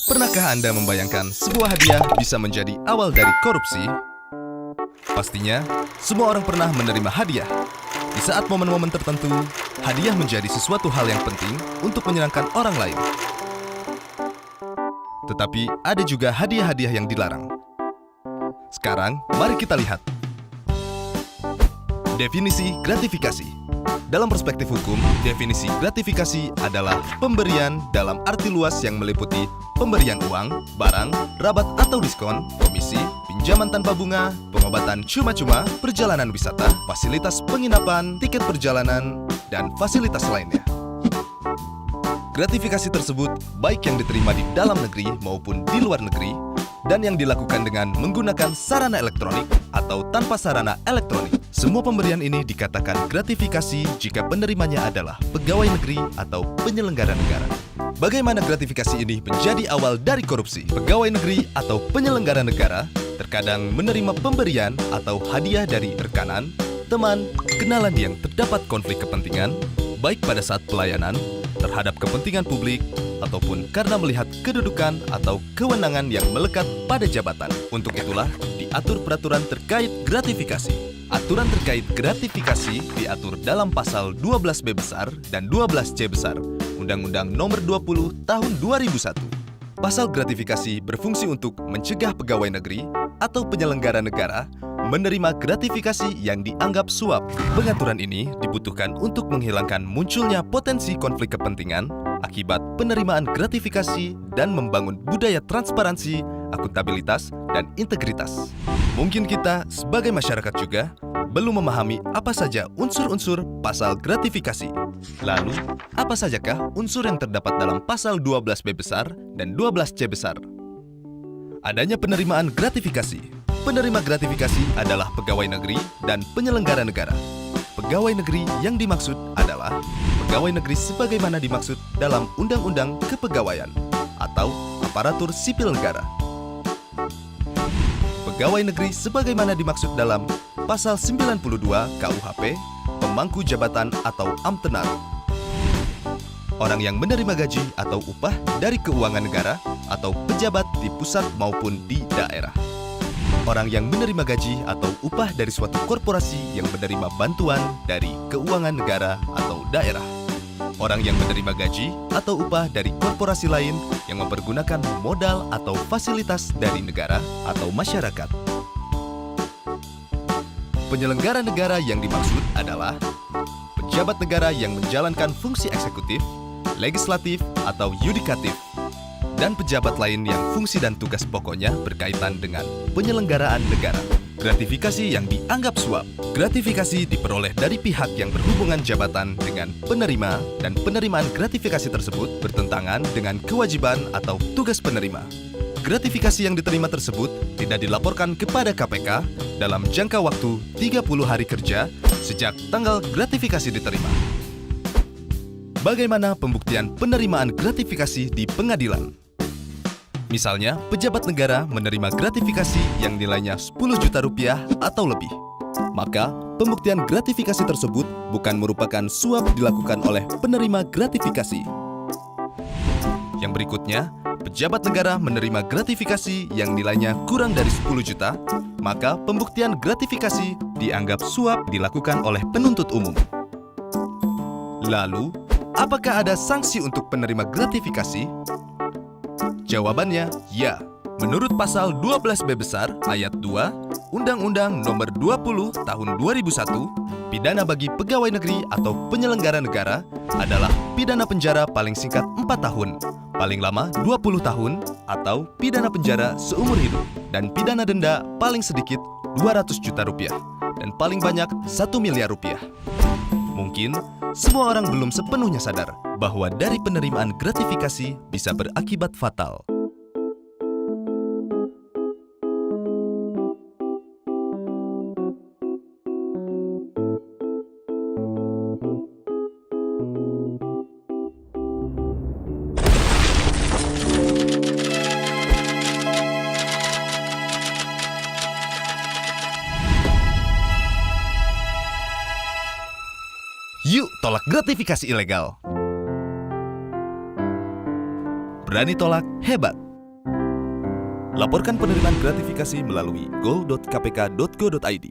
Pernahkah Anda membayangkan sebuah hadiah bisa menjadi awal dari korupsi? Pastinya, semua orang pernah menerima hadiah. Di saat momen-momen tertentu, hadiah menjadi sesuatu hal yang penting untuk menyenangkan orang lain. Tetapi ada juga hadiah-hadiah yang dilarang. Sekarang, mari kita lihat. Definisi gratifikasi. Dalam perspektif hukum, definisi gratifikasi adalah pemberian dalam arti luas yang meliputi pemberian uang, barang, rabat atau diskon, komisi, pinjaman tanpa bunga, pengobatan cuma-cuma, perjalanan wisata, fasilitas penginapan, tiket perjalanan, dan fasilitas lainnya. Gratifikasi tersebut baik yang diterima di dalam negeri maupun di luar negeri, dan yang dilakukan dengan menggunakan sarana elektronik atau tanpa sarana elektronik. Semua pemberian ini dikatakan gratifikasi jika penerimanya adalah pegawai negeri atau penyelenggara negara. Bagaimana gratifikasi ini menjadi awal dari korupsi? Pegawai negeri atau penyelenggara negara terkadang menerima pemberian atau hadiah dari rekanan, teman, kenalan yang terdapat konflik kepentingan, baik pada saat pelayanan, terhadap kepentingan publik, ataupun karena melihat kedudukan atau kewenangan yang melekat pada jabatan. Untuk itulah, diatur peraturan terkait gratifikasi. Aturan terkait gratifikasi diatur dalam pasal 12B besar dan 12C besar, Undang-Undang Nomor 20 Tahun 2001. Pasal gratifikasi berfungsi untuk mencegah pegawai negeri atau penyelenggara negara menerima gratifikasi yang dianggap suap. Pengaturan ini dibutuhkan untuk menghilangkan munculnya potensi konflik kepentingan akibat penerimaan gratifikasi dan membangun budaya transparansi, akuntabilitas, dan integritas. Mungkin kita sebagai masyarakat juga belum memahami apa saja unsur-unsur pasal gratifikasi. Lalu, apa sajakah unsur yang terdapat dalam pasal 12B besar dan 12C besar? Adanya penerimaan gratifikasi. Penerima gratifikasi adalah pegawai negeri dan penyelenggara negara. Pegawai negeri yang dimaksud adalah pegawai negeri sebagaimana dimaksud dalam Undang-Undang Kepegawaian atau aparatur sipil negara. Pegawai negeri sebagaimana dimaksud dalam Pasal 92 KUHP, pemangku jabatan atau amtenar. Orang yang menerima gaji atau upah dari keuangan negara atau pejabat di pusat maupun di daerah. Orang yang menerima gaji atau upah dari suatu korporasi yang menerima bantuan dari keuangan negara atau daerah. Orang yang menerima gaji atau upah dari korporasi lain yang mempergunakan modal atau fasilitas dari negara atau masyarakat. Penyelenggara negara yang dimaksud adalah pejabat negara yang menjalankan fungsi eksekutif, legislatif, atau yudikatif, dan pejabat lain yang fungsi dan tugas pokoknya berkaitan dengan penyelenggaraan negara. Gratifikasi yang dianggap suap. Gratifikasi diperoleh dari pihak yang berhubungan jabatan dengan penerima, dan penerimaan gratifikasi tersebut bertentangan dengan kewajiban atau tugas penerima. Gratifikasi yang diterima tersebut tidak dilaporkan kepada KPK dalam jangka waktu 30 hari kerja sejak tanggal gratifikasi diterima. Bagaimana pembuktian penerimaan gratifikasi di pengadilan? Misalnya, pejabat negara menerima gratifikasi yang nilainya 10 juta rupiah atau lebih. Maka, pembuktian gratifikasi tersebut bukan merupakan suap dilakukan oleh penerima gratifikasi. Yang berikutnya, pejabat negara menerima gratifikasi yang nilainya kurang dari 10 juta, maka pembuktian gratifikasi dianggap suap dilakukan oleh penuntut umum. Lalu, apakah ada sanksi untuk penerima gratifikasi? Jawabannya, ya. Menurut pasal 12B besar ayat 2 Undang-Undang Nomor 20 Tahun 2001, pidana bagi pegawai negeri atau penyelenggara negara adalah pidana penjara paling singkat 4 tahun, paling lama 20 tahun, atau pidana penjara seumur hidup, dan pidana denda paling sedikit 200 juta rupiah, dan paling banyak 1 miliar rupiah. Mungkin semua orang belum sepenuhnya sadar bahwa dari penerimaan gratifikasi bisa berakibat fatal. Yuk tolak gratifikasi ilegal. Berani tolak, hebat! Laporkan penerimaan gratifikasi melalui go.kpk.go.id.